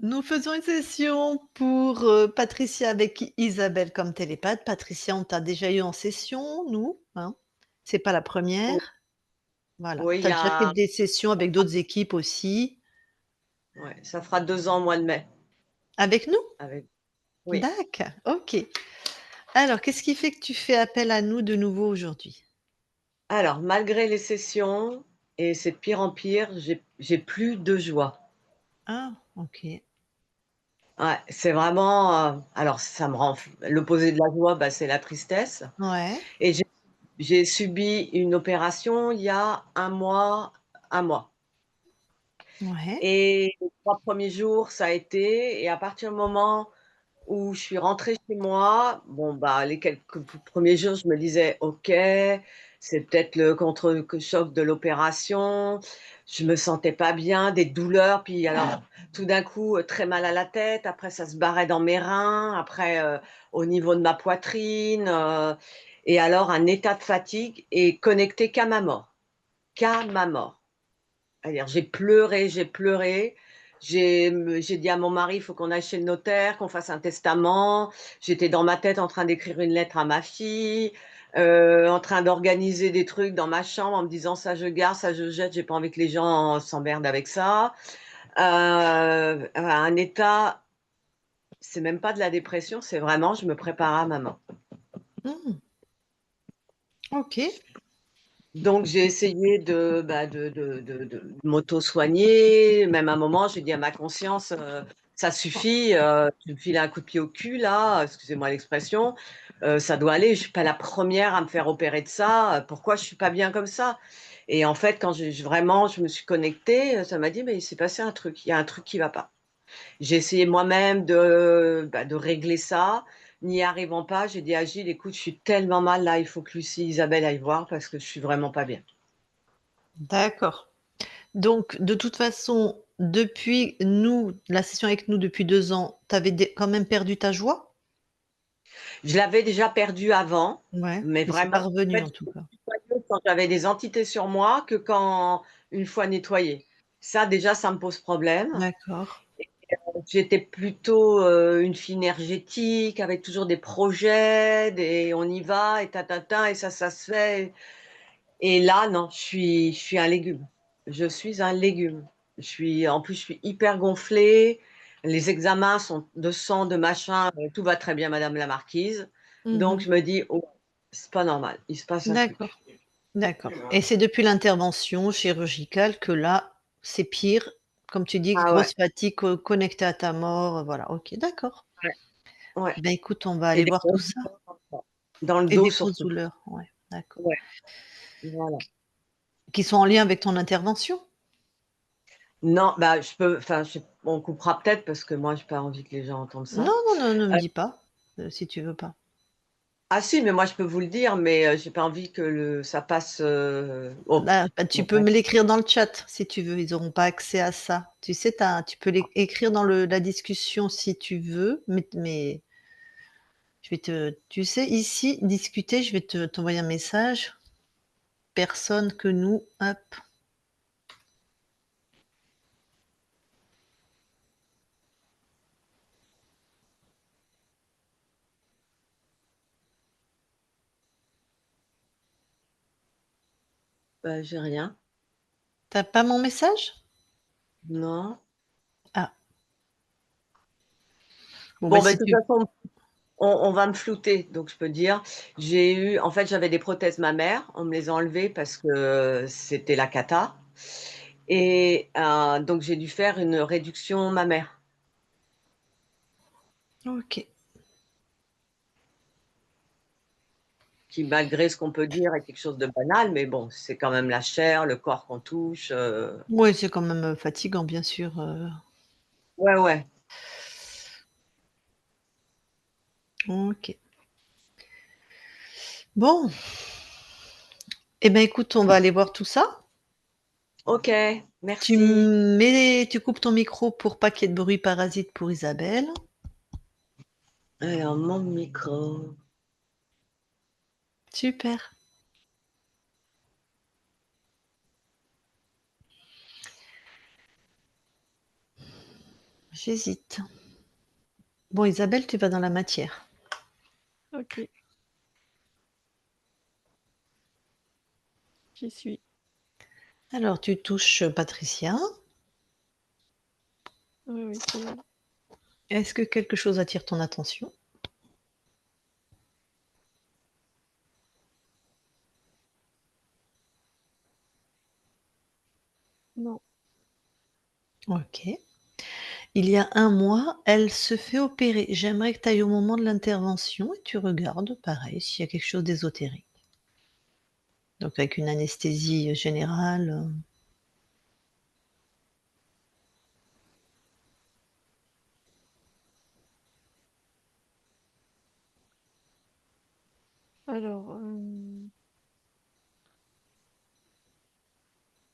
Nous faisons une session pour, Patricia avec Isabelle comme télépathe. Patricia, on t'a déjà eu en session, nous, hein. C'est pas la Oui, première. Voilà. oui, il Tu y as déjà fait a des sessions avec d'autres équipes aussi. ouais, ça fera 2 ans au mois de mai Avec nous? avec oui. D'accord, OK. Alors, qu'est-ce qui fait que tu fais appel à nous de nouveau aujourd'hui? Alors malgré les sessions et c'est de pire en pire, j'ai plus de joie. Ah, OK. Ouais, c'est vraiment, alors ça me rend f l'opposé de la joie, bah, c'est la tristesse Ouais, et j'ai subi une opération il y a un mois ouais, et les 3 premiers jours, ça a été et à partir du moment où je suis rentrée chez moi, bon, bah, les quelques premiers jours, je me disais: «OK, c'est peut-être le contre choc de l'opération». Je me sentais pas bien, des douleurs, puis alors tout d'un coup, très mal à la tête, après ça se barrait dans mes reins, après, au niveau de ma poitrine, et alors un état de fatigue et connecté qu'à ma mort, qu'à ma mort. C'est-à-dire j'ai pleuré, j'ai dit à mon mari: «Il faut qu'on aille chez le notaire, qu'on fasse un testament». J'étais dans ma tête en train d'écrire une lettre à ma fille, en train d'organiser des trucs dans ma chambre en me disant: «Ça je garde, ça je jette, j'ai pas envie que les gens s'emmerdent avec ça». Un état, c'est même pas de la dépression, c'est vraiment je me prépare à ma mort. mmh, OK. Donc j'ai essayé de, bah, de m'auto-soigner. Même à un moment, j'ai dit à ma conscience, «Ça suffit, tu me files un coup de pied au cul là, excusez-moi l'expression, ça doit aller, je suis pas la première à me faire opérer de ça, pourquoi je suis pas bien comme ça?» Et en fait, quand je me suis connectée, ça m'a dit: «Mais il s'est passé un truc, il y a un truc qui va pas». J'ai essayé moi-même de, bah, de régler ça. N'y arrivant pas, j'ai dit à Gilles: «Écoute, je suis tellement mal là, il faut que Lucie et Isabelle aillent voir parce que je suis vraiment pas bien». D'accord. Donc de toute façon, depuis la session avec nous depuis 2 ans, tu avais quand même perdu ta joie? Je l'avais déjà perdu avant, Ouais, mais mais c'est vraiment, pas en revenu fait, en tout j'étais cas. plus joyeuse quand j'avais des entités sur moi que quand une fois nettoyée. Ça déjà, ça me pose problème. D'accord. J'étais plutôt, une fille énergétique avec toujours des projets, des on y va et ta et ça se fait et là non, je suis un légume. Je suis un légume. Je suis hyper gonflée, les examens sont de sang, de machin, tout va très bien madame la marquise. Donc Mmh. je me dis: «Oh, c'est pas normal, il se passe un truc». D'accord, d'accord et c'est depuis l'intervention chirurgicale que là, c'est pire, comme tu dis, Ah ouais, grosse fatigue connectée à ta mort, voilà, OK, d'accord. ouais, ouais Eh ben, écoute, on va et aller des voir tout grosses ça douleurs dans le et dos des grosses surtout. douleurs, ouais, d'accord. Ouais, voilà. Qui sont en lien avec ton intervention? Non, bah, je peux enfin, je on coupera peut-être parce que moi j'ai pas envie que les gens entendent Non, ça. non, non, ne me Heu, dis pas, si tu veux pas. ah si, mais moi je peux vous le dire, mais j'ai pas envie que ça passe, oh, Bah, tu bon peux bref. me l'écrire dans le chat si tu veux, ils auront pas accès à ça. Tu sais, tu peux écrire dans la discussion si tu veux, mais je vais tu sais, ici, discuter, je vais t'envoyer un message. Personne que nous, hop. Bah, j'ai rien. Tu as pas mon message? Non. Ah, bon, bah, Bon, bah, si de toute tu façon, on va me flouter, donc je peux dire, en fait, j'avais des prothèses mammaires, on me les a enlevées parce que c'était la cata et donc j'ai dû faire une réduction mammaire OK. qui, malgré ce qu'on peut dire, est quelque chose de banal, mais bon, c'est quand même la chair, le corps qu'on touche, Ouais, c'est quand même, fatigant, bien sûr, ouais, ouais. OK. Bon, eh ben, écoute, on va aller voir tout ça. OK, merci. Tu coupes ton micro pour pas qu'il y ait de bruit parasite pour Isabelle. Alors mon micro. Super. J'hésite. Bon, Isabelle, tu vas dans la matière. Ok, j'y suis. Alors, tu touches Patricia. Oui, oui, c'est elle. Est-ce que quelque chose attire ton attention? Non. Ok. Il y a un mois, elle se fait opérer. J'aimerais que tu ailles au moment de l'intervention et tu regardes, pareil, s'il y a quelque chose d'ésotérique. Donc avec une anesthésie générale. Alors,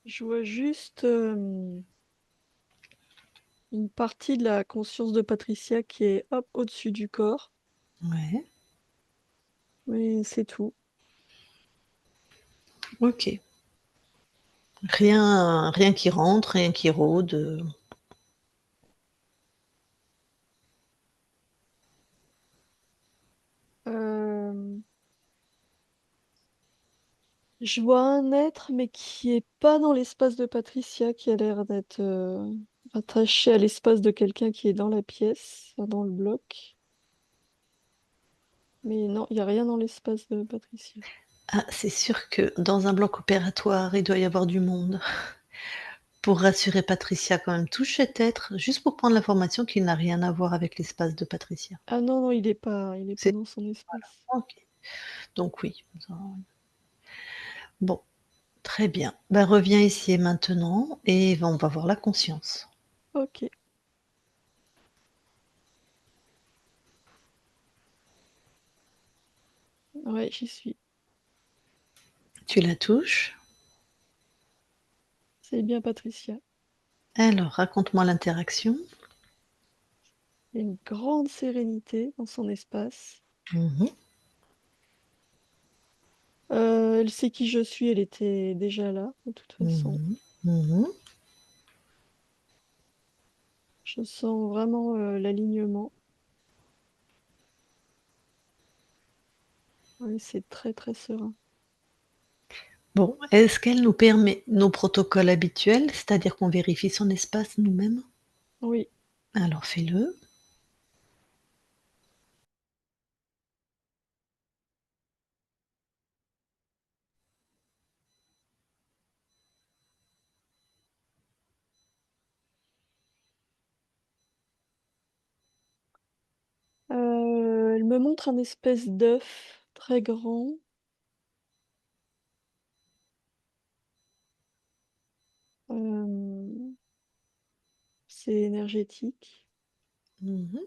je vois juste une partie de la conscience de Patricia qui est hop au-dessus du corps, Ouais. mais c'est tout. Ok. Rien qui rentre, rien qui rôde. Euh, je vois un être, mais qui est pas dans l'espace de Patricia, qui a l'air d'être attaché à l'espace de quelqu'un qui est dans la pièce, enfin, dans le bloc. Mais non, il n'y a rien dans l'espace de Patricia. Ah, c'est sûr que dans un bloc opératoire, il doit y avoir du monde. Pour rassurer Patricia, quand même, touche cet être, juste pour prendre l'information qu'il n'a rien à voir avec l'espace de Patricia. Ah non, non, il est pas C'est dans son espace. ok. Donc oui. Bon, très bien. Ben, reviens ici et maintenant et on va voir la conscience. Ok, ouais, j'y suis. Tu la touches. C'est bien Patricia. Alors, raconte-moi l'interaction. Il y a une grande sérénité dans son espace. Mhm, Elle sait qui je suis, elle était déjà là, de toute façon. mhm, mhm. Je sens vraiment l'alignement. Ouais, c'est très très serein. Bon, est-ce qu'elle nous permet nos protocoles habituels, c'est-à-dire qu'on vérifie son espace nous-mêmes? Oui, Alors fais-le. elle me montre un espèce d'œuf très grand. Euh, c'est énergétique. Mhm.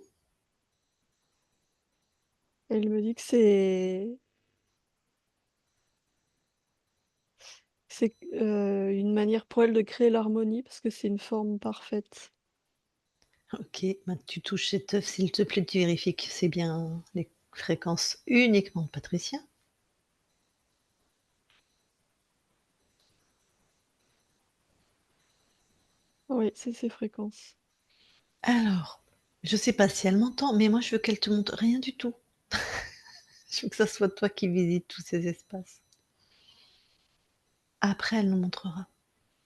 Elle me dit que c'est une manière pour elle de créer l'harmonie parce que c'est une forme parfaite. Ok, ben, tu touches cet œuf, s'il te plaît, tu vérifies que c'est bien les fréquences uniquement de Patricia. Oui, c'est ses fréquences. Alors, je sais pas si elle m'entend, mais moi je veux qu'elle te montre rien du tout. Je veux que ça soit toi qui visites tous ces espaces. Après, elle nous montrera.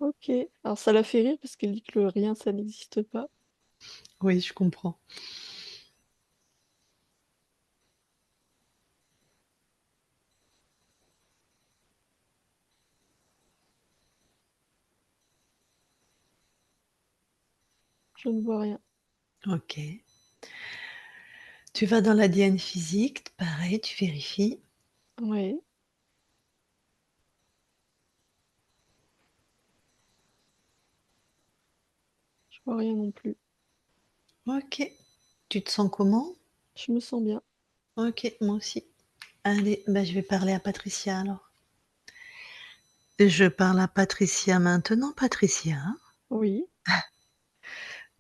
Ok, alors ça la fait rire parce qu'elle dit que le rien, ça n'existe pas. Oui, je comprends. Je ne vois rien. Ok. Tu vas dans l'ADN physique, pareil, tu vérifies. Oui, je vois rien non plus. Ok. Tu te sens comment? Je me sens bien. Ok, moi aussi. Allez, bah, je vais parler à Patricia alors. Je parle à Patricia maintenant, Patricia. Oui,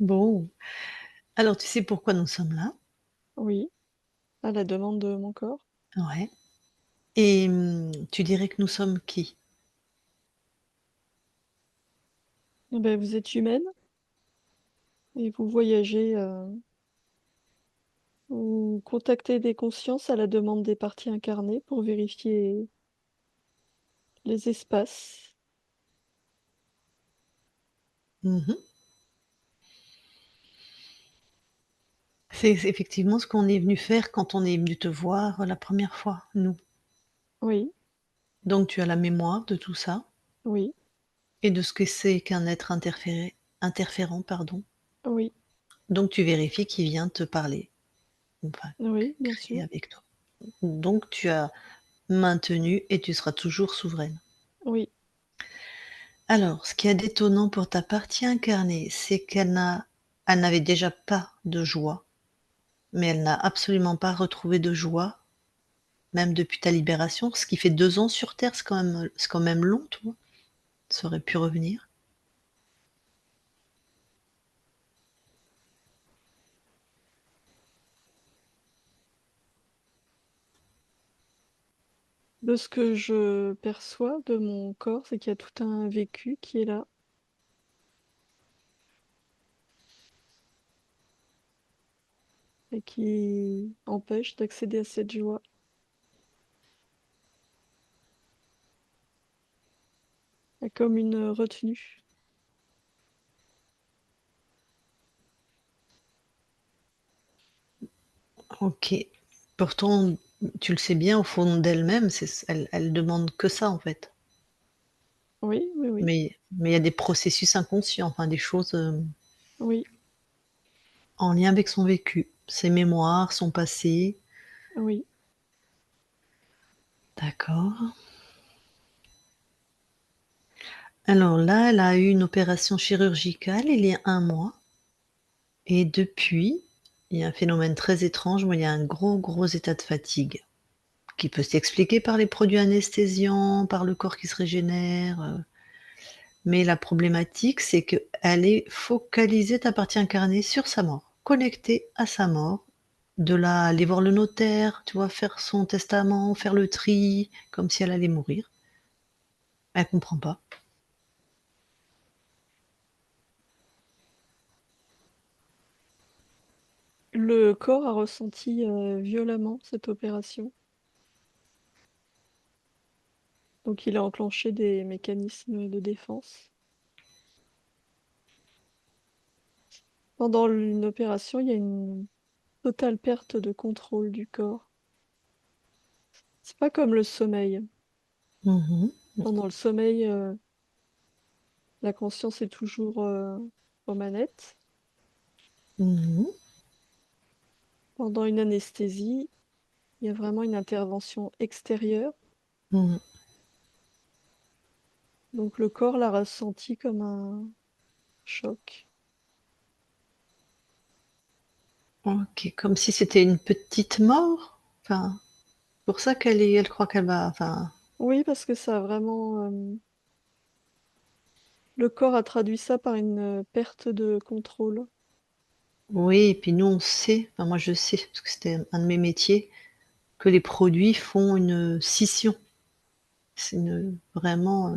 Bon, alors tu sais pourquoi nous sommes là? oui, à la demande de mon corps. Ouais. Et tu dirais que nous sommes qui? Eh ben, vous êtes humaine? Et vous voyagez ou contactez des consciences à la demande des parties incarnées pour vérifier les espaces. Mmh. C'est effectivement ce qu'on est venu faire quand on est venu te voir la première fois, nous. Oui, Donc tu as la mémoire de tout ça oui, et de ce que c'est qu'un être interférent, pardon. oui, Donc tu vérifies qu'il vient te parler, enfin oui, bien créer sûr. avec toi. Donc tu as maintenu et tu seras toujours souveraine. Oui, Alors, ce qu'il y a d'étonnant pour ta partie incarnée, c'est elle n'avait déjà pas de joie, mais elle n'a absolument pas retrouvé de joie, même depuis ta libération, ce qui fait 2 ans sur terre, c'est quand même long, tu vois? Ça aurait pu revenir. de ce que je perçois de mon corps, c'est qu'il y a tout un vécu qui est là et qui empêche d'accéder à cette joie. Il y a comme une retenue. OK. Pourtant, tu le sais bien au fond d'elle-même, elle demande que ça, en fait. Oui, oui, oui, Mais il y a des processus inconscients, enfin des choses, oui, en lien avec son vécu, ses mémoires, son passé. oui. D'accord. Alors là, elle a eu une opération chirurgicale il y a 1 mois et depuis, il y a un phénomène très étrange, moi, il y a un gros, gros état de fatigue qui peut s'expliquer par les produits anesthésiants, par le corps qui se régénère, mais la problématique, c'est qu'elle est focalisée, ta partie incarnée, sur sa mort, connectée à sa mort. De là, aller voir le notaire, tu vois, faire son testament, faire le tri, comme si elle allait mourir. Elle comprend pas. Le corps a ressenti violemment cette opération, donc il a enclenché des mécanismes de défense. Pendant une opération, il y a une totale perte de contrôle du corps. C'est pas comme le sommeil. Mmh. Pendant le sommeil, la conscience est toujours aux manettes. Mmh. Pendant une anesthésie, il y a vraiment une intervention extérieure. Mmh. Donc le corps l'a ressenti comme un choc. OK, comme si c'était une petite mort? Enfin, pour ça elle croit qu'elle va enfin, Oui, parce que ça a vraiment, le corps a traduit ça par une perte de contrôle. oui et puis nous on sait, enfin moi je sais, parce que c'était un de mes métiers, que les produits font une scission. C'est une vraiment,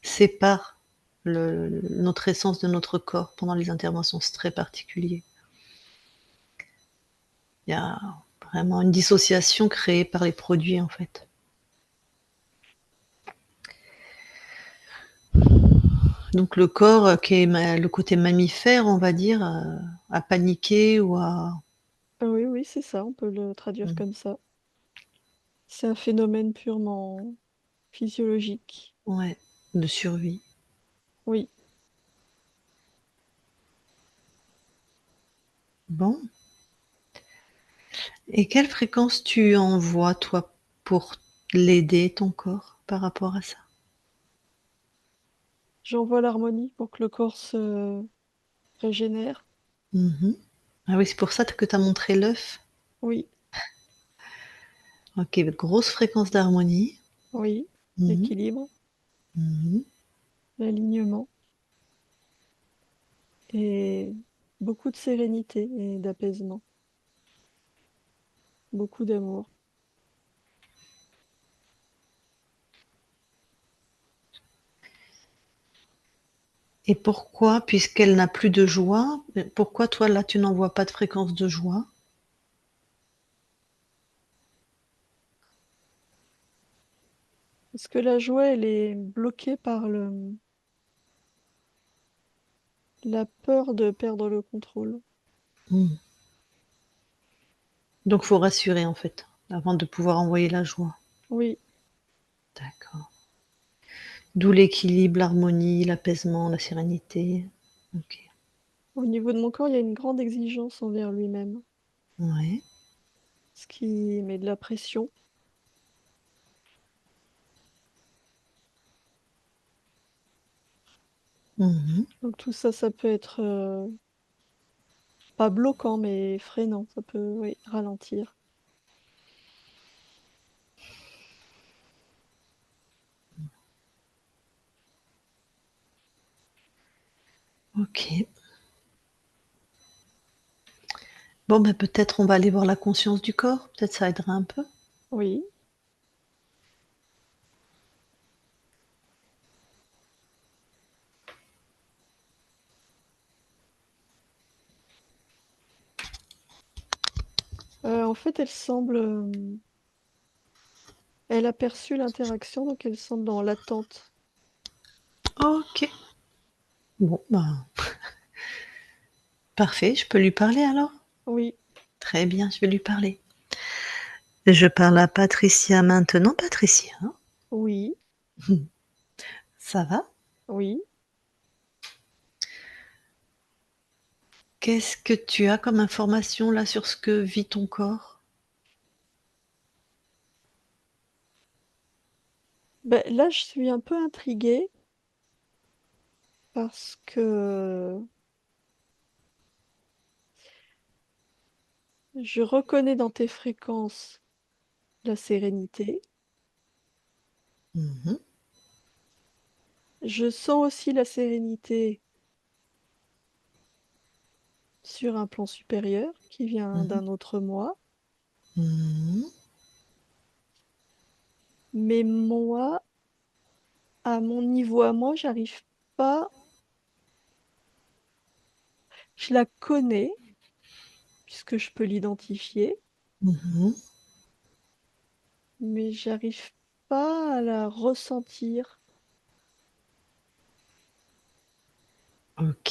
séparent notre essence de notre corps pendant les interventions, c'est très particulier. Il y a vraiment une dissociation créée par les produits, en fait. Donc le corps, qui est le côté mammifère, on va dire, a paniqué ou a Ah oui, oui, c'est ça, on peut le traduire mmh, comme ça. C'est un phénomène purement physiologique. ouais, de survie. Oui, Bon, et quelle fréquence tu envoies toi pour l'aider, ton corps, par rapport à ça? j'envoie l'harmonie pour que le corps se régénère. Mmh. Ah oui, c'est pour ça que tu as montré l'œuf? Oui, OK, grosse fréquence d'harmonie. oui, Mmh mh. l'équilibre, Mmh. l'alignement et beaucoup de sérénité et d'apaisement, beaucoup d'amour. Et pourquoi, puisqu'elle n'a plus de joie, pourquoi toi là tu n'envoies pas de fréquence de joie? Parce que la joie, elle est bloquée par la peur de perdre le contrôle. Hmm. Donc faut rassurer en fait, avant de pouvoir envoyer la joie. Oui, D'accord. D'où l'équilibre, l'harmonie, l'apaisement, la sérénité. Ok. au niveau de mon corps, il y a une grande exigence envers lui-même, Ouais. ce qui met de la pression. Mhm. Donc tout ça, ça peut être pas bloquant, mais freinant. Ça peut, oui, ralentir. Ok. Bon, ben peut-être on va aller voir la conscience du corps. Peut-être ça aidera un peu. Oui. En fait, elle semble, elle a perçu l'interaction, donc elle semble dans l'attente. Ok. Bon, ben parfait. Je peux lui parler alors? Oui, Très bien, je vais lui parler. Je parle à Patricia maintenant. Patricia, oui, ça va? oui. Qu'est-ce que tu as comme information là sur ce que vit ton corps? Ben, là, je suis un peu intriguée parce que je reconnais dans tes fréquences la sérénité. Mhm, Je sens aussi la sérénité sur un plan supérieur qui vient mhm, d'un autre moi. mhm. Mais moi, à mon niveau à moi, j'arrive pas. Je la connais puisque je peux l'identifier, Mhm. mais j'arrive pas à la ressentir. Ok.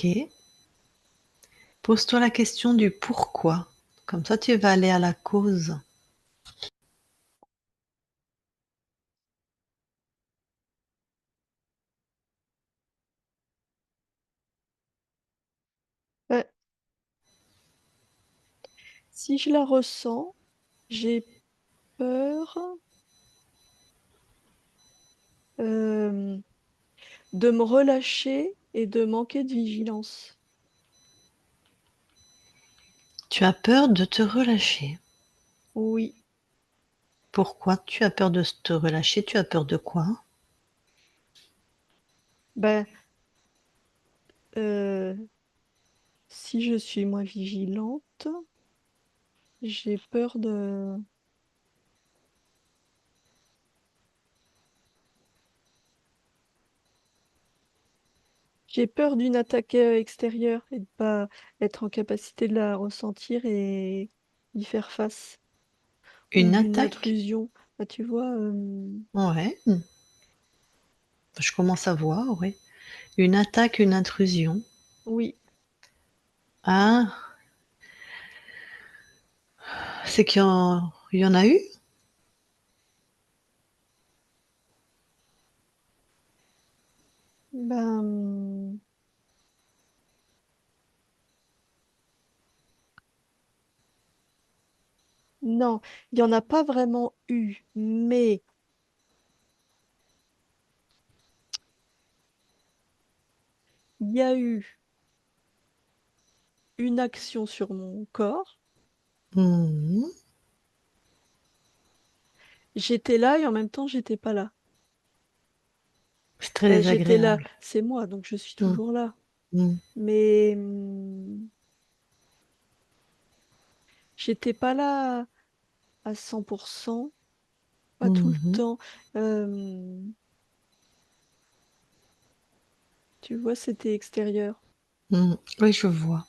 Pose-toi la question du pourquoi. Comme ça, tu vas aller à la cause. Ben, si je la ressens, j'ai peur euh, de me relâcher et de manquer de vigilance. Tu as peur de te relâcher. Oui, Pourquoi tu as peur de te relâcher? Tu as peur de quoi? ben, euh, si je suis moins vigilante, j'ai peur de... J'ai peur d'une attaque extérieure et de pas être en capacité de la ressentir et y faire face. Ou Une d'une attaque? intrusion. Ah, tu vois, Ouais. Je commence à voir, oui. Une attaque, une intrusion. oui, Ah, c'est il y en a eu? ben non, il n'y en a pas vraiment eu, mais il y a eu une action sur mon corps. Mhm. J'étais là et en même temps, j'étais pas là. C'est très Ben, j'étais là, désagréable. c'est moi, donc je suis Mm, toujours là. mm, Mais j'étais pas là à 100%, pas tout le mhm, temps. Euh, Tu vois, c'était extérieur. Oui, je vois.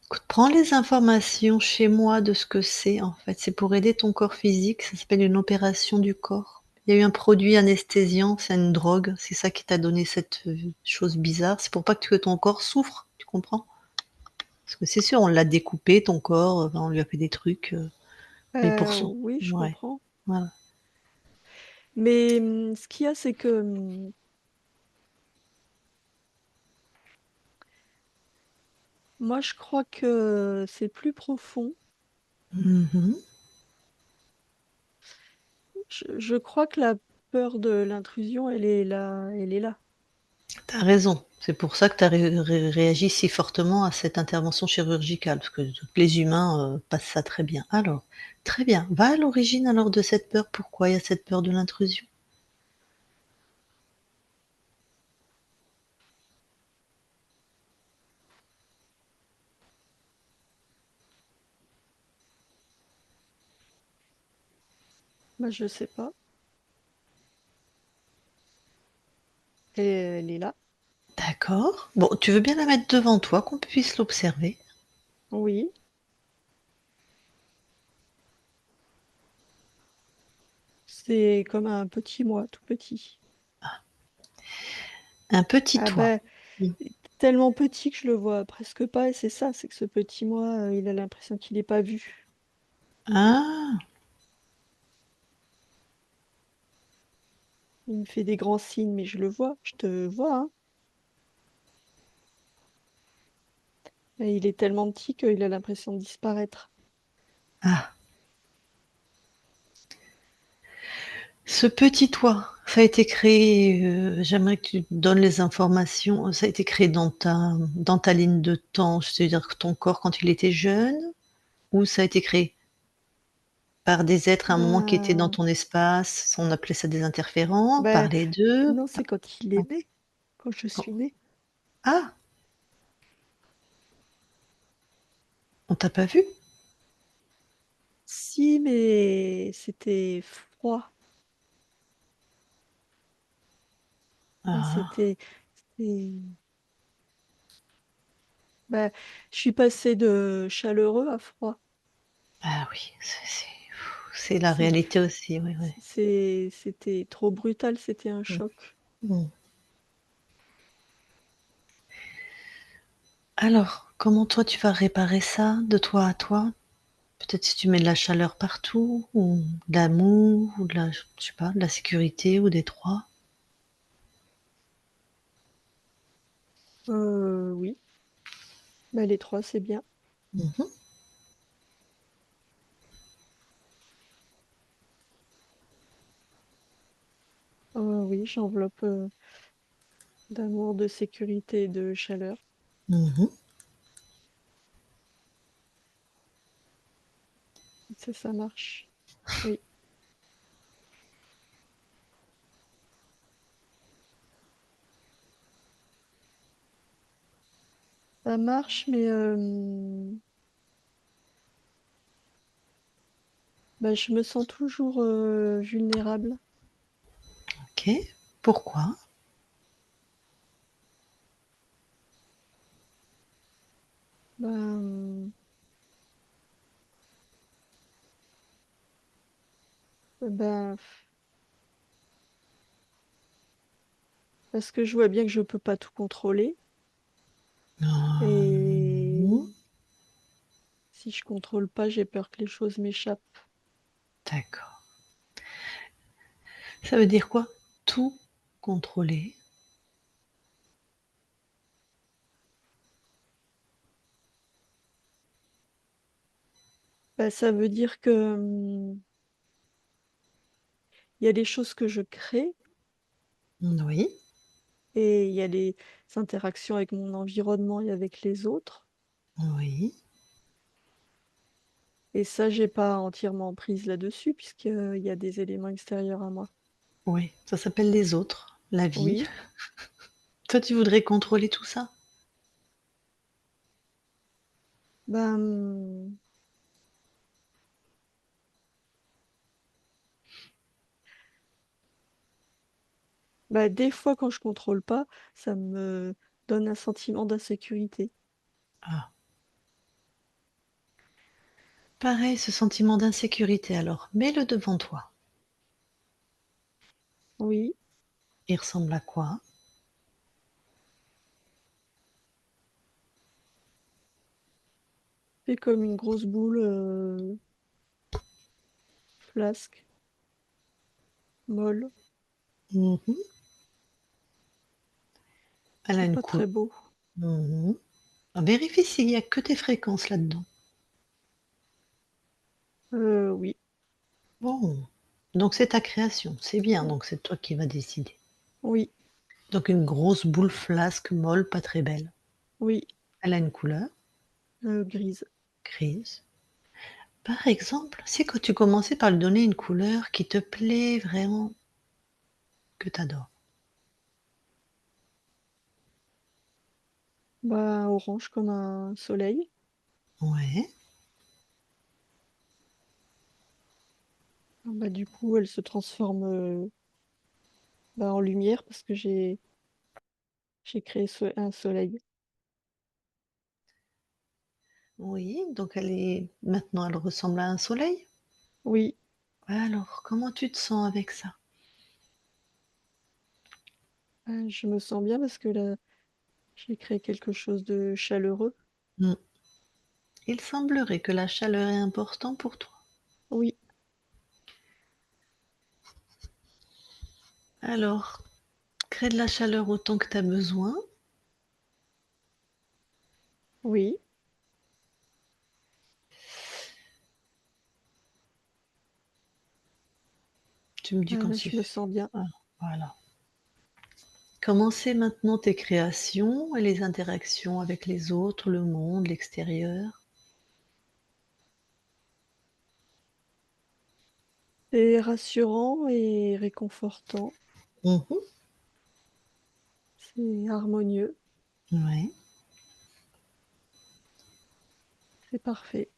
Écoute, prends les informations chez moi de ce que c'est, en fait. C'est pour aider ton corps physique, ça s'appelle une opération du corps. Il y a eu un produit anesthésiant, c'est une drogue, c'est ça qui t'a donné cette, chose bizarre. C'est pour pas que ton corps souffre, tu comprends? Parce que c'est sûr, on l'a découpé ton corps, on lui a fait des trucs, mais pour son Oui, je ouais, comprends. voilà. Mais ce qu'il y a, c'est que moi, je crois que c'est plus profond. Mmh. Je crois que la peur de l'intrusion, elle est là, elle est là. Tu raison. C'est pour ça que tu as réagi si fortement à cette intervention chirurgicale, parce que tous les humains, passent ça très bien. Alors, très bien. Va à l'origine alors de cette peur. Pourquoi il y a cette peur de l'intrusion? Moi, je sais pas. Elle est là. D'accord. Bon, tu veux bien la mettre devant toi, qu'on puisse l'observer? Oui. C'est comme un petit moi, tout petit. Un petit Ah toi. bah, Mmh. tellement petit que je le vois presque pas, et c'est ça, c'est que ce petit moi, il a l'impression qu'il n'est pas vu. Ah! Il me fait des grands signes, mais je le vois, je te vois, hein. Et il est tellement petit qu'il a l'impression de disparaître. Ah! Ce petit toi, ça a été créé, j'aimerais que tu donnes les informations, ça a été créé dans ta ligne de temps, c'est-à-dire que ton corps quand il était jeune? Ou ça a été créé par des êtres à un moment qui étaient dans Ben, ton espace, on appelait ça des interférents, par ben, les 2. non, c'est quand il est né, quand je Quand suis née. ah! On t'a pas vu? Si, mais c'était froid. Et Ah! Ben, je suis passée de chaleureux à froid. Ah oui, c'est la réalité aussi, oui, oui. C'était trop brutal, c'était un Mmh. choc. Mmh. Alors, comment toi tu vas réparer ça, de toi à toi? Peut-être si tu mets de la chaleur partout ou de l'amour ou de la je sais pas, de la sécurité ou des 3. Oui, ben, les trois, c'est bien. Mmh mh. Oui, j'enveloppe d'amour, de sécurité et de chaleur. Mmh. Ça marche. Oui, ça marche, mais ben, je me sens toujours vulnérable. OK. Pourquoi? Ben, ben, parce que je vois bien que je peux pas tout contrôler. Mmh. Et si je contrôle pas, j'ai peur que les choses m'échappent. D'accord. Ça veut dire quoi? Tout contrôler? Ben, ça veut dire que il y a des choses que je crée Oui, et il y a les interactions avec mon environnement et avec les autres. oui, Et ça, j'ai pas entièrement prise là-dessus puisqu'il y a des éléments extérieurs à moi. oui. Ça s'appelle les autres, la vie. Oui, Toi, tu voudrais contrôler tout ça? ben, Bah, des fois, quand je contrôle pas, ça me donne un sentiment d'insécurité. Ah. Pareil, ce sentiment d'insécurité alors, mets-le devant toi. Oui, Il ressemble à quoi? c'est comme une grosse boule, flasque, molle. Mmh. Elle a C'est une pas couleur. très beau. Vérifie s'il y a que tes fréquences là-dedans. Oui, Bon, donc c'est ta création, c'est bien, donc c'est toi qui vas décider. oui, Donc une grosse boule flasque molle, pas très belle. oui, Elle a une couleur grise. grise. Par exemple, si quand tu commençais par lui donner une couleur qui te plaît vraiment, que tu adores. Bah, orange comme un soleil. Ouais, Bah, du coup, elle se transforme, bah, en lumière parce que j'ai créé un soleil. oui, donc elle est maintenant elle ressemble à un soleil? Oui, Alors, comment tu te sens avec ça? je me sens bien parce que là, j'ai créé quelque chose de chaleureux. Mmh. Il semblerait que la chaleur est importante pour toi. Oui, Alors, crée de la chaleur autant que tu as besoin. oui, Tu me dis quand là, c'est je me fait. sens bien. Ah, voilà. Commencez maintenant tes créations et les interactions avec les autres, le monde, l'extérieur. C'est rassurant et réconfortant. Mmh. C'est harmonieux. Ouais. C'est parfait.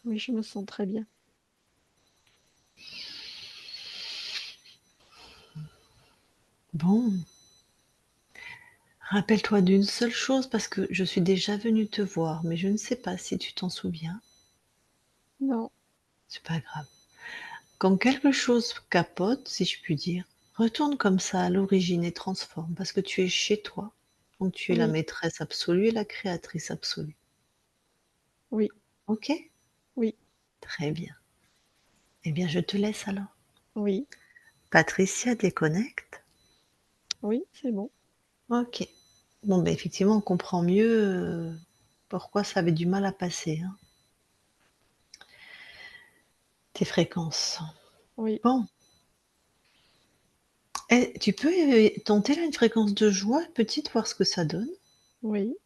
Oui, je me sens très bien. Bon, rappelle-toi d'une seule chose parce que je suis déjà venue te voir, mais je ne sais pas si tu t'en souviens. Non, C'est pas grave. Quand quelque chose capote, si je puis dire, retourne comme ça à l'origine et transforme parce que tu es chez toi. Donc tu es la oui, maîtresse absolue et la créatrice absolue. oui, OK? oui, Très bien. Eh bien, je te laisse alors. oui, Patricia déconnecte. oui, c'est bon. OK. Bon, ben effectivement, on comprend mieux, pourquoi ça avait du mal à passer, hein, tes fréquences. Oui, Bon, et tu peux, tenter là une fréquence de joie petite, voir ce que ça donne? oui,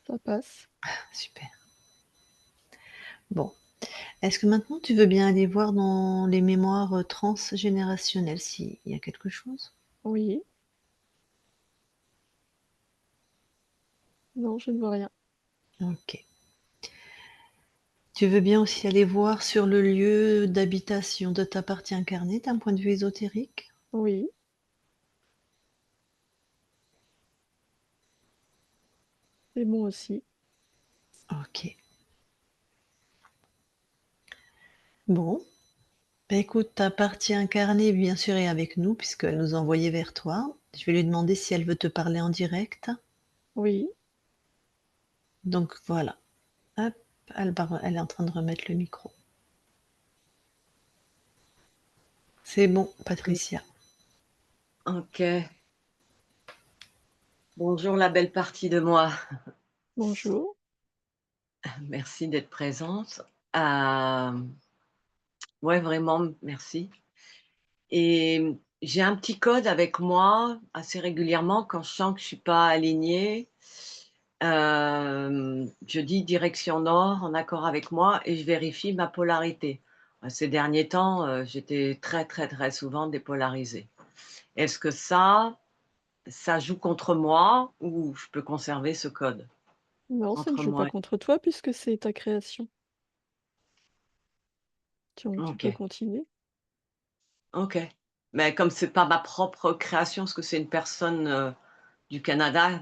ça passe. Super. Bon, est-ce que maintenant tu veux bien aller voir dans les mémoires, transgénérationnelles s'il y a quelque chose? Oui, non, je ne vois rien. OK. Tu veux bien aussi aller voir sur le lieu d'habitation de ta partie incarnée d'un point de vue ésotérique? Oui, c'est bon aussi. OK. Bon, bah, écoute, ta partie incarnée, bien sûr, est avec nous puisqu'elle nous a envoyés vers toi. Je vais lui demander si elle veut te parler en direct. Oui, Donc voilà, hop, elle est en train de remettre le micro. C'est bon, Patricia. OK. Bonjour la belle partie de moi. bonjour. Merci d'être présente. Hem, ouais, vraiment, merci et j'ai un petit code avec moi assez régulièrement quand je sens que je suis pas alignée. Je dis: «Direction nord» en accord avec moi et je vérifie ma polarité. Ces derniers temps, j'étais très, très, très souvent dépolarisée. Est-ce que ça joue contre moi ou je peux conserver ce code? Non, ça ne entre joue pas moi contre toi puisque c'est ta création. et... Donc tu Ok, peux continuer. ok. Mais comme c'est pas ma propre création, parce que c'est une personne du Canada,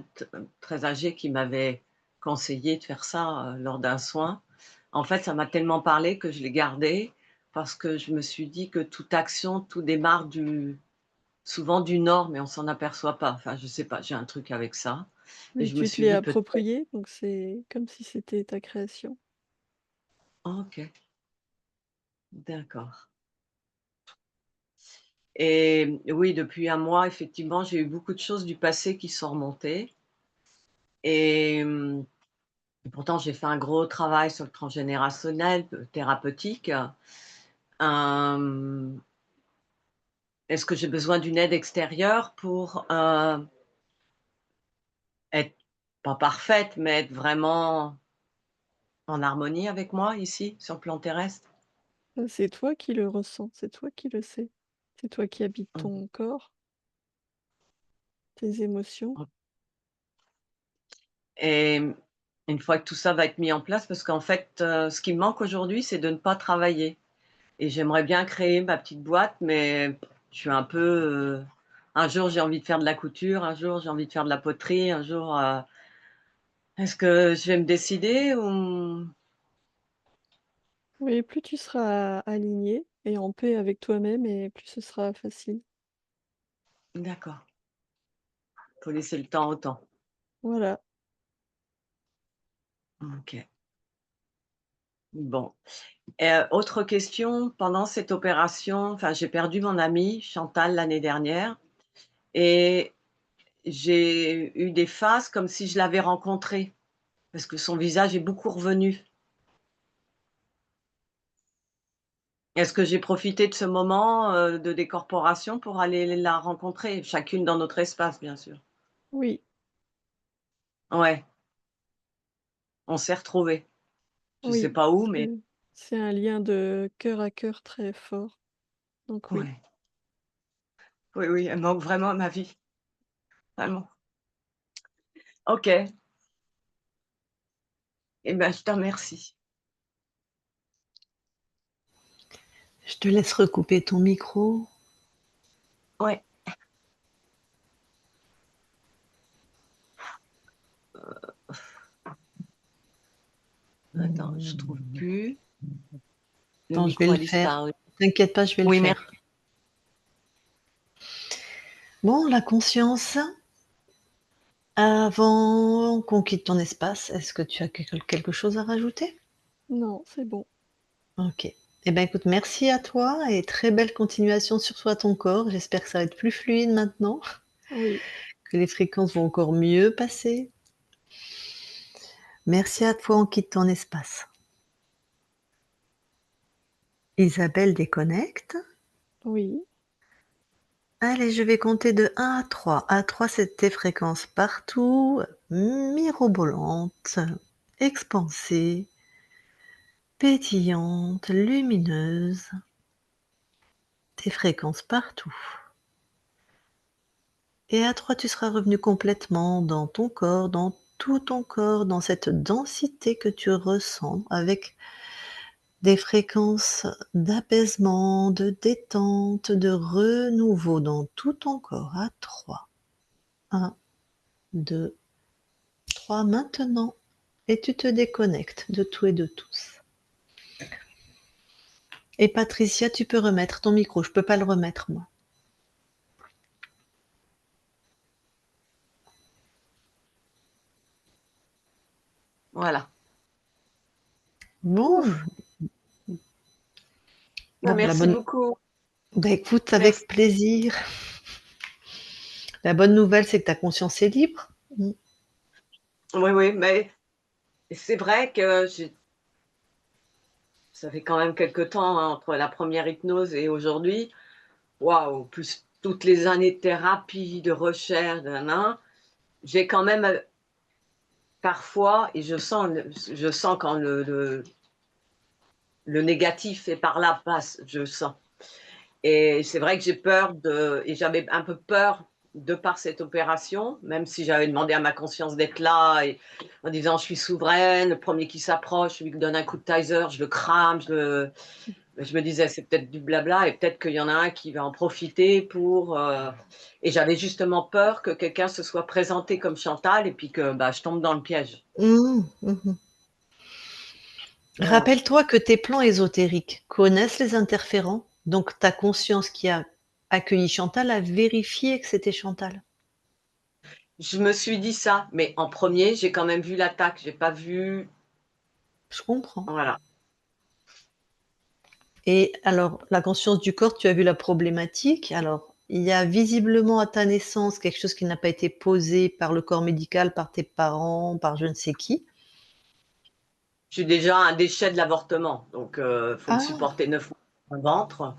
très âgée, qui m'avait conseillé de faire ça lors d'un soin. En fait, ça m'a tellement parlé que je l'ai gardé parce que je me suis dit que toute action, tout démarre souvent du nord, mais on s'en aperçoit pas. Enfin, je sais pas, j'ai un truc avec ça. Et Oui, je me tu te suis l'es dit peut-être. approprié, donc c'est comme si c'était ta création. Ok, d'accord. Et oui, depuis un mois, effectivement, j'ai eu beaucoup de choses du passé qui sont remontées. Et pourtant, j'ai fait un gros travail sur le transgénérationnel, thérapeutique. Hem, Est-ce que j'ai besoin d'une aide extérieure pour, être pas parfaite, mais être vraiment en harmonie avec moi ici, sur le plan terrestre? C'est toi qui le ressens, c'est toi qui le sais. C'est toi qui habites Mmh. ton corps, tes émotions. Et une fois que tout ça va être mis en place, parce qu'en fait, ce qui me manque aujourd'hui, c'est de ne pas travailler et j'aimerais bien créer ma petite boîte, mais je suis un peu, un jour j'ai envie de faire de la couture, un jour j'ai envie de faire de la poterie, un jour, est-ce que je vais me décider ou Oui, plus tu seras aligné et en paix avec toi-même et plus ce sera facile. d'accord, faut laisser le temps au temps. Voilà. OK. Bon, autre question, pendant cette opération, enfin, j'ai perdu mon amie Chantal l'année dernière et j'ai eu des phases comme si je l'avais rencontrée, parce que son visage est beaucoup revenu. Est-ce que j'ai profité de ce moment, de décorporation pour aller la rencontrer? Chacune dans notre espace, bien sûr. Oui, Ouais, on s'est retrouvés. Je sais oui, pas où, mais c'est un lien de cœur à cœur très fort. Donc oui, ouais. Oui, oui, elle manque vraiment à ma vie, vraiment. OK, et ben, je te remercie. Je te laisse recouper ton micro. Ouais. Attends, je trouve plus. Le Attends, je vais micro le a faire. disparu. T'inquiète pas, je vais le Oui, merci. faire. Bon, la conscience, avant qu'on quitte ton espace, est-ce que tu as quelque chose à rajouter? non, c'est bon. OK. Eh ben, écoute, merci à toi et très belle continuation sur toi, ton corps. J'espère que ça va être plus fluide maintenant, Oui, que les fréquences vont encore mieux passer. Merci à toi, on quitte ton espace. Isabelle déconnecte. oui, Allez, je vais compter de 1 à 3. À 3, c'est tes fréquences partout, mirobolantes, expansées, pétillantes, lumineuses, tes fréquences partout. Et à 3, tu seras revenu complètement dans ton corps, dans tout ton corps, dans cette densité que tu ressens avec des fréquences d'apaisement, de détente, de renouveau dans tout ton corps. À 3. 1, 2, 3 maintenant. Et tu te déconnectes de tout et de tous. Et Patricia, tu peux remettre ton micro. Je peux pas le remettre, moi. Voilà. Bon, Ouf! Bah, bon, merci beaucoup. bah écoute, Merci. avec plaisir. La bonne nouvelle, c'est que ta conscience est libre. Mm. Oui, oui, mais c'est vrai que ça fait quand même quelque temps, hein, entre la première hypnose et aujourd'hui. Waouh! Plus toutes les années de thérapie, de recherche, j'ai quand même, parfois et je sens quand le négatif est par là passe, je sens et c'est vrai que j'ai peur et j'avais un peu peur de par cette opération, même si j'avais demandé à ma conscience d'être là, et en disant je suis souveraine, le premier qui s'approche, je lui donne un coup de taser, je le crame, je me disais c'est peut-être du blabla et peut-être qu'il y en a un qui va en profiter pour. Et j'avais justement peur que quelqu'un se soit présenté comme Chantal et puis que bah, je tombe dans le piège. Mmh, mmh. Voilà. Rappelle-toi que tes plans ésotériques connaissent les interférents, donc ta conscience qui a accueilli Chantal a vérifié que c'était Chantal. Je me suis dit ça, mais en premier, j'ai quand même vu l'attaque, j'ai pas vu. Je comprends. Voilà. Et alors, la conscience du corps, tu as vu la problématique. Alors, il y a visiblement à ta naissance quelque chose qui n'a pas été posé par le corps médical, par tes parents, par je ne sais qui. Je suis déjà un déchet de l'avortement, donc faut me Ah, supporter 9 mois dans un ventre.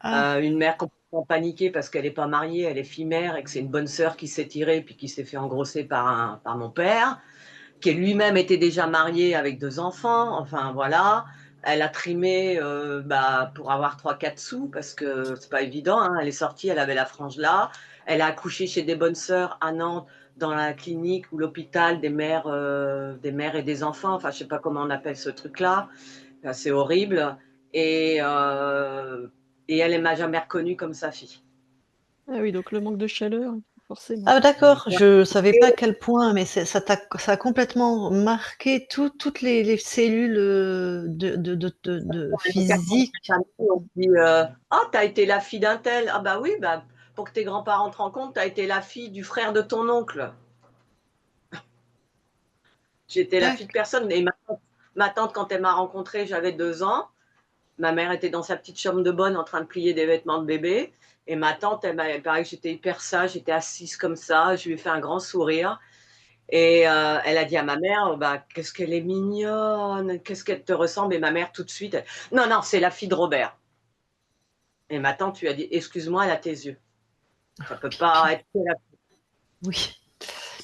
ah, Une mère complètement paniquée parce qu'elle n'est pas mariée, elle est fille-mère et que c'est une bonne sœur qui s'est tirée puis qui s'est fait engrosser par mon père, qui lui-même était déjà marié avec 2 enfants, enfin voilà. Elle a trimé bah, pour avoir 3-4 sous parce que c'est pas évident, hein. Elle est sortie, elle avait la frange là. Elle a accouché chez des bonnes sœurs à Nantes dans la clinique ou l'hôpital des mères et des enfants, enfin je sais pas comment on appelle ce truc-là. Enfin, c'est horrible. Et, euh, et elle ne m'a jamais reconnue comme sa fille. Ah oui, donc le manque de chaleur, forcément. ah, d'accord. Ouais. Je savais pas à quel point, mais ça a complètement marqué toutes les cellules de physique. On dit ah, t'as été la fille d'un tel. Ah, bah oui, bah, pour que tes grands-parents te rencontrent, t'as été la fille du frère de ton oncle. J'étais la fille de Tac. personne. Et ma tante, quand elle m'a rencontrée, j'avais 2 ans. Ma mère était dans sa petite chambre de bonne en train de plier des vêtements de bébé. Et ma tante, elle paraît que j'étais hyper sage, j'étais assise comme ça. Je lui ai fait un grand sourire. Et elle a dit à ma mère, bah, qu'est-ce qu'elle est mignonne, qu'est-ce qu'elle te ressemble. Et ma mère, tout de suite, non, non, c'est la fille de Robert. Et ma tante lui a dit, excuse-moi, elle a tes yeux. Ça peut pas Puis être que la. oui,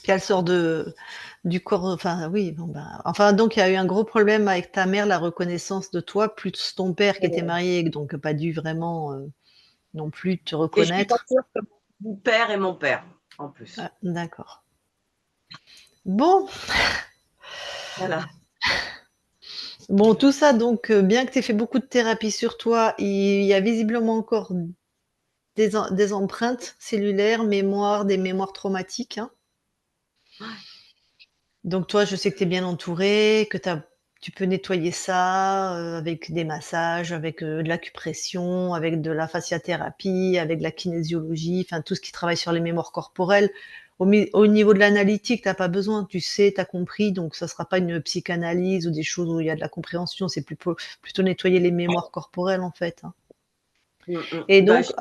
puis elle sort du corps, enfin oui, bon ben, enfin donc il y a eu un gros problème avec ta mère, la reconnaissance de toi, plus ton père qui était marié et donc pas dû vraiment, non plus te Et je suis pas reconnaître. sûre que mon père est mon père, en plus. Ah, d'accord. Bon, Voilà. bon tout ça donc, bien que tu aies fait beaucoup de thérapie sur toi, il y a visiblement encore des empreintes cellulaires, des mémoires traumatiques, hein. Donc toi, je sais que tu es bien entouré, que tu peux nettoyer ça, avec des massages, avec, de l'acupression, avec de la fasciathérapie, avec de la kinésiologie, enfin tout ce qui travaille sur les mémoires corporelles. Au niveau de l'analytique, tu as pas besoin, tu sais, tu as compris, donc ça sera pas une psychanalyse ou des choses où il y a de la compréhension, c'est plutôt nettoyer les mémoires corporelles, en fait, hein. Et Bah, donc je suis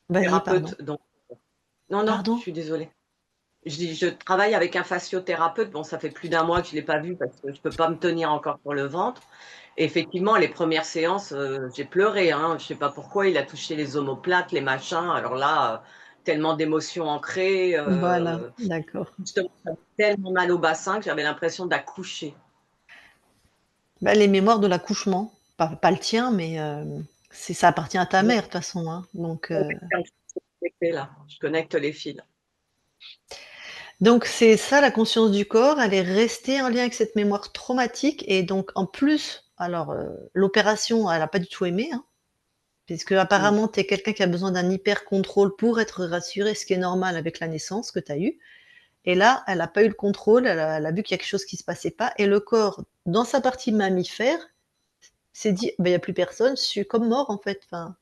vas-y, pardon. thérapeute, donc. Non, non, je Pardon? suis désolée. Je dis, je travaille avec un fasciothérapeute. Bon, ça fait plus d'un mois que je ne l'ai pas vu parce que je ne peux pas me tenir encore pour le ventre. Et effectivement, les premières séances, j'ai pleuré, hein. Je ne sais pas pourquoi, il a touché les omoplates, les machins. Alors là, tellement d'émotions ancrées. Voilà, d'accord. Justement, ça fait tellement mal au bassin que j'avais l'impression d'accoucher. Bah, les mémoires de l'accouchement, pas le tien, mais ça appartient à ta Donc, mère de toute façon, hein. je connecte les fils. Donc c'est ça la conscience du corps, elle est restée en lien avec cette mémoire traumatique et donc en plus, alors, l'opération, elle a pas du tout aimé, hein, puisque Mm. apparemment tu es quelqu'un qui a besoin d'un hyper contrôle pour être rassuré, ce qui est normal avec la naissance que tu as eue. Et là, elle a pas eu le contrôle, elle a vu qu'il y a quelque chose qui se passait pas et le corps, dans sa partie mammifère, s'est dit: «Bah, il y a plus personne, je suis comme mort en fait», enfin.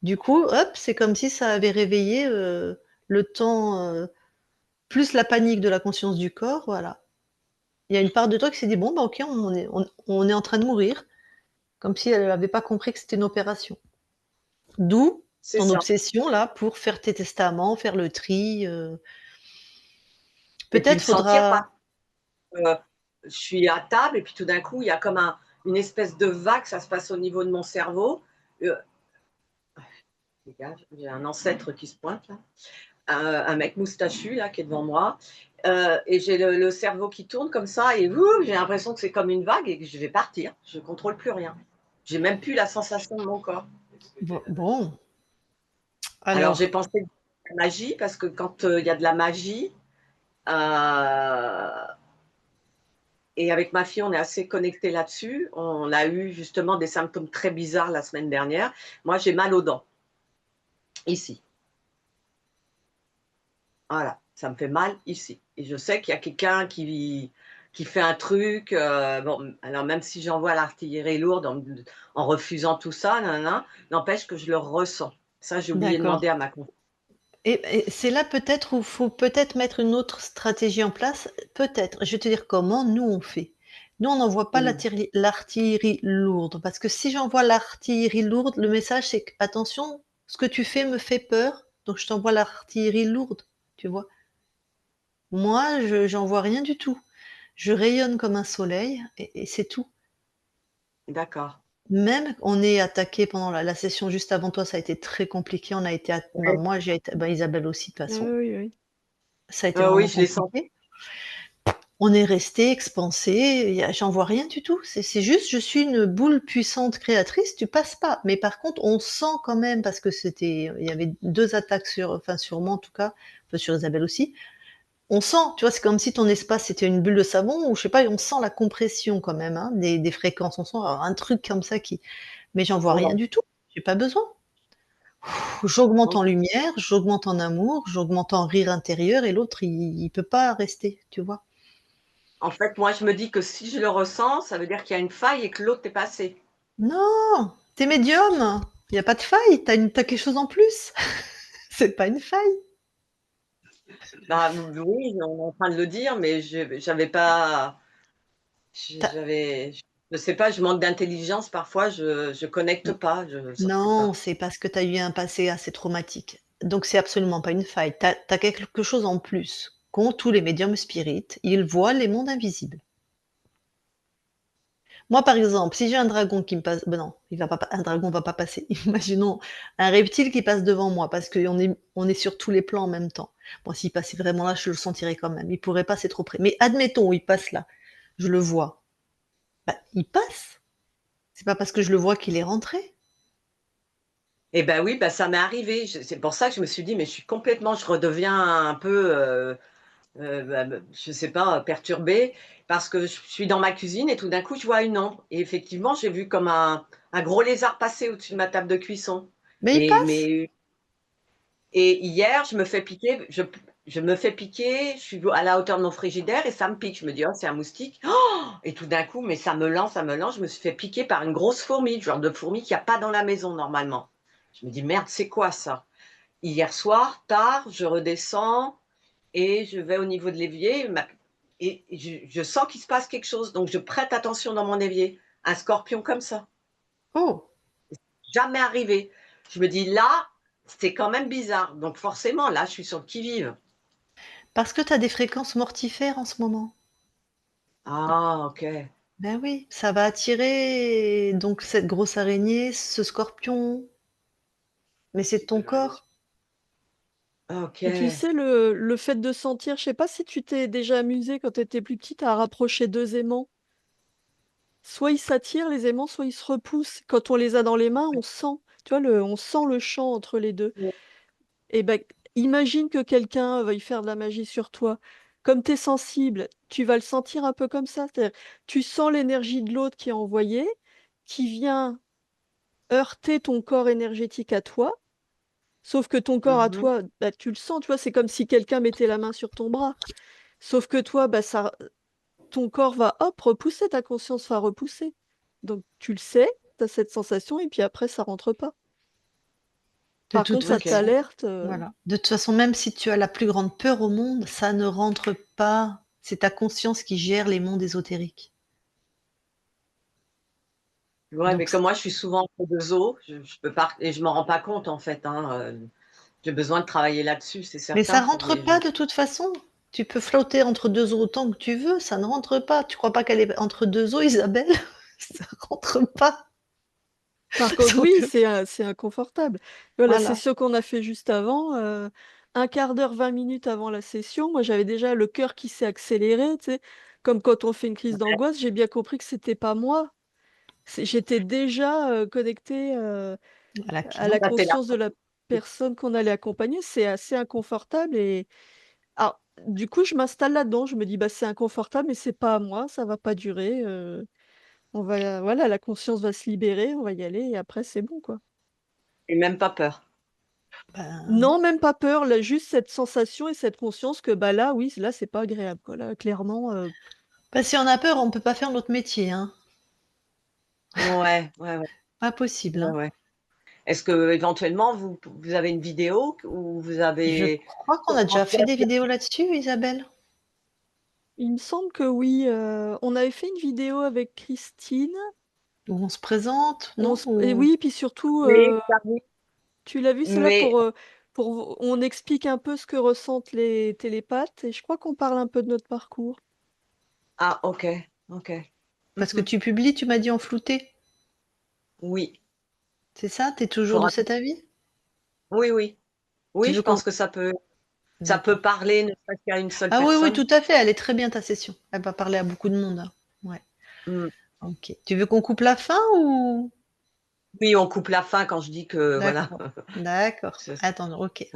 Du coup, hop, c'est comme si ça avait réveillé, le temps, plus la panique de la conscience du corps, voilà. Il y a une part de toi qui s'est dit: «Bon, bah, OK, on est en train de mourir», comme si elle avait pas compris que c'était une opération. D'où C'est ton ça. obsession là pour faire tes testaments, faire le tri, Et puis me peut-être sentir faudra pas. euh, je suis à table et puis tout d'un coup, il y a comme une espèce de vague, ça se passe au niveau de mon cerveau. Euh, j'ai un ancêtre qui se pointe là, un mec moustachu là qui est devant moi. Et j'ai le cerveau qui tourne comme ça et j'ai l'impression que c'est comme une vague et que je vais partir. Je ne contrôle plus rien. J'ai même plus la sensation de mon corps. bon, Alors j'ai alors pensé la magie, parce que quand il y a de la magie, et avec ma fille, on est assez connectés là-dessus. On a eu justement des symptômes très bizarres la semaine dernière. Moi, j'ai mal aux dents, ici. Voilà, ça me fait mal ici. Et je sais qu'il y a quelqu'un qui fait un truc. Bon, alors même si j'envoie l'artillerie lourde en refusant tout ça, nanana, n'empêche que je le ressens. Ça, j'ai oublié de D'accord. demander à ma compagne. Et c'est là peut-être où il faut peut-être mettre une autre stratégie en place, peut-être. Je vais te dire comment nous on fait. Nous, on n'envoie pas Mm. l'artillerie lourde, parce que si j'envoie l'artillerie lourde, le message c'est que attention, ce que tu fais me fait peur, donc je t'envoie l'artillerie lourde, tu vois? Moi, je j'envoie rien du tout. Je rayonne comme un soleil et c'est tout. D'accord. Même on est attaqué pendant la session juste avant toi, ça a été très compliqué. On a été bah, Ouais. moi j'ai été bah, Isabelle aussi de toute Ah façon. oui, oui. Ça a été vraiment Oui, je les sens. compliqué. On est resté expansé. J'en vois rien du tout. C'est juste, je suis une boule puissante créatrice, tu passes pas. Mais par contre, on sent quand même, parce que il y avait 2 attaques enfin sur moi en tout cas, enfin sur Isabelle aussi. On sent, tu vois, c'est comme si ton espace c'était une bulle de savon ou je sais pas, et on sent la compression quand même, hein, des fréquences. On sent un truc comme ça qui, mais j'en vois rien Ouais. du tout. J'ai pas besoin. J'augmente Donc, en lumière, j'augmente en amour, j'augmente en rire intérieur et l'autre, il peut pas rester, tu vois? en fait, moi, je me dis que si je le ressens, ça veut dire qu'il y a une faille et que l'autre est passé. Non, tu es médium, il y a pas de faille, tu as quelque chose en plus. C'est pas une faille. Bah, oui, on est en train de le dire, mais j'avais pas. Tu J'avais, je sais pas, je manque d'intelligence parfois, je connecte pas, je sais Non, pas. c'est parce que tu as eu un passé assez traumatique. Donc c'est absolument pas une faille. Tu as quelque chose en plus qu'ont tous les médiums spirites, ils voient les mondes invisibles. Moi, par exemple, si j'ai un dragon qui me passe, ben non, il va pas, un dragon va pas passer. Imaginons un reptile qui passe devant moi, parce on est sur tous les plans en même temps. Bon, s'il passait vraiment là, je le sentirais quand même. Il pourrait passer trop près. Mais admettons, il passe là, je le vois. Bah, il passe. C'est pas parce que je le vois qu'il est rentré. Et ben oui, bah, ça m'est arrivé. C'est pour ça que je me suis dit: «Mais je suis complètement», je redeviens un peu, je sais pas, perturbée parce que je suis dans ma cuisine et tout d'un coup, je vois une ombre et effectivement, j'ai vu comme un gros lézard passer au-dessus de ma table de cuisson Mais il et passe. mais et hier, je me fais piquer, je suis à la hauteur de mon frigidaire et ça me pique. Je me dis: «Oh, c'est un moustique». Oh, et tout d'un coup, mais ça me lance, je me suis fait piquer par une grosse fourmi, le genre de fourmi qu'il y a pas dans la maison normalement. Je me dis: «Merde, c'est quoi ça?» Hier soir, tard, je redescends et je vais au niveau de l'évier, et je sens qu'il se passe quelque chose, donc je prête attention dans mon évier. Un scorpion comme ça, Oh, jamais arrivé. Je me dis: «Là, c'est quand même bizarre», donc forcément, là, je suis sur le qui-vive. parce que tu as des fréquences mortifères en ce moment. Ah, OK. Ben oui, ça va attirer donc cette grosse araignée, ce scorpion, mais c'est ton corps. OK. Et tu sais, le fait de sentir, je sais pas si tu t'es déjà amusé quand tu étais plus petite à rapprocher 2 aimants. Soit ils s'attirent les aimants, soit ils se repoussent. Quand on les a dans les mains, on sent, tu vois, on sent le champ entre les 2. Ouais. Et ben, imagine que quelqu'un veuille faire de la magie sur toi. Comme tu es sensible, tu vas le sentir un peu comme ça. C'est-à-dire, tu sens l'énergie de l'autre qui est envoyée, qui vient heurter ton corps énergétique à toi. Sauf que ton corps à Mmh. toi, bah, tu le sens, tu vois, c'est comme si quelqu'un mettait la main sur ton bras. Sauf que toi, bah, ton corps va, hop, repousser, ta conscience va repousser. Donc tu le sais, tu as cette sensation, et puis après, ça rentre pas. De Par toute contre, ça OK. façon, t'alerte. voilà. De toute façon, même si tu as la plus grande peur au monde, ça ne rentre pas. C'est ta conscience qui gère les mondes ésotériques. Ouais, mais Donc comme moi, je suis souvent entre 2 eaux, je peux pas et je m'en rends pas compte, en fait, hein, j'ai besoin de travailler là-dessus, c'est mais ça certain, rentre mais pas de toute façon. Tu peux flotter entre 2 eaux autant que tu veux, ça ne rentre pas. Tu crois pas qu'elle est entre 2 eaux, Isabelle? Ça rentre pas. Par contre, Donc oui, c'est inconfortable. La voilà. session qu'on a fait juste avant, 1/4 d'heure, 20 minutes avant la session, moi, j'avais déjà le cœur qui s'est accéléré, tu sais? Comme quand on fait une crise d'angoisse, j'ai bien compris que c'était pas moi. J'étais déjà, connectée, Voilà à qui la ça, c'est la conscience de la personne qu'on allait accompagner, c'est assez inconfortable et alors, du coup, je m'installe là-dedans. Je me dis: «Bah, c'est inconfortable, mais c'est pas à moi, ça va pas durer, on va voilà, la conscience va se libérer, on va y aller et après c'est bon, quoi». Et même pas peur? Ben, Non, même pas peur, là, juste cette sensation et cette conscience que, bah, là, oui, là, c'est pas agréable, quoi. Là, clairement, bah, si on a peur, on peut pas faire notre métier, hein. Ouais, ouais, ouais, Pas possible, ouais, hein. ouais. Est-ce qu'éventuellement vous avez une vidéo ou vous Je avez crois qu'on a pour déjà fait des transmettre? vidéos là-dessus, Isabelle? il me semble que oui, on avait fait une vidéo avec Christine, Où on se présente, on non? se et Ou oui, puis surtout, Oui, ça oui, tu l'as vu celle-là mais pour on explique un peu ce que ressentent les télépathes et je crois qu'on parle un peu de notre parcours. ah OK, OK. parce que Mmh. tu publies, tu m'as dit en flouté, Oui, c'est ça? Tu es toujours de faudra cet avis? oui, oui. Tu Oui, veux je qu'on pense que ça peut d'accord. parler ne serait-ce qu'à une seule Ah oui, oui, personne. tout à fait, elle est très bien ta session. Elle va parler à beaucoup de monde, hein. Ouais, Mmh. OK. Tu veux qu'on coupe la fin ou? Oui, on coupe la fin quand je dis que voilà. D'accord, d'accord. Ce Attends, OK.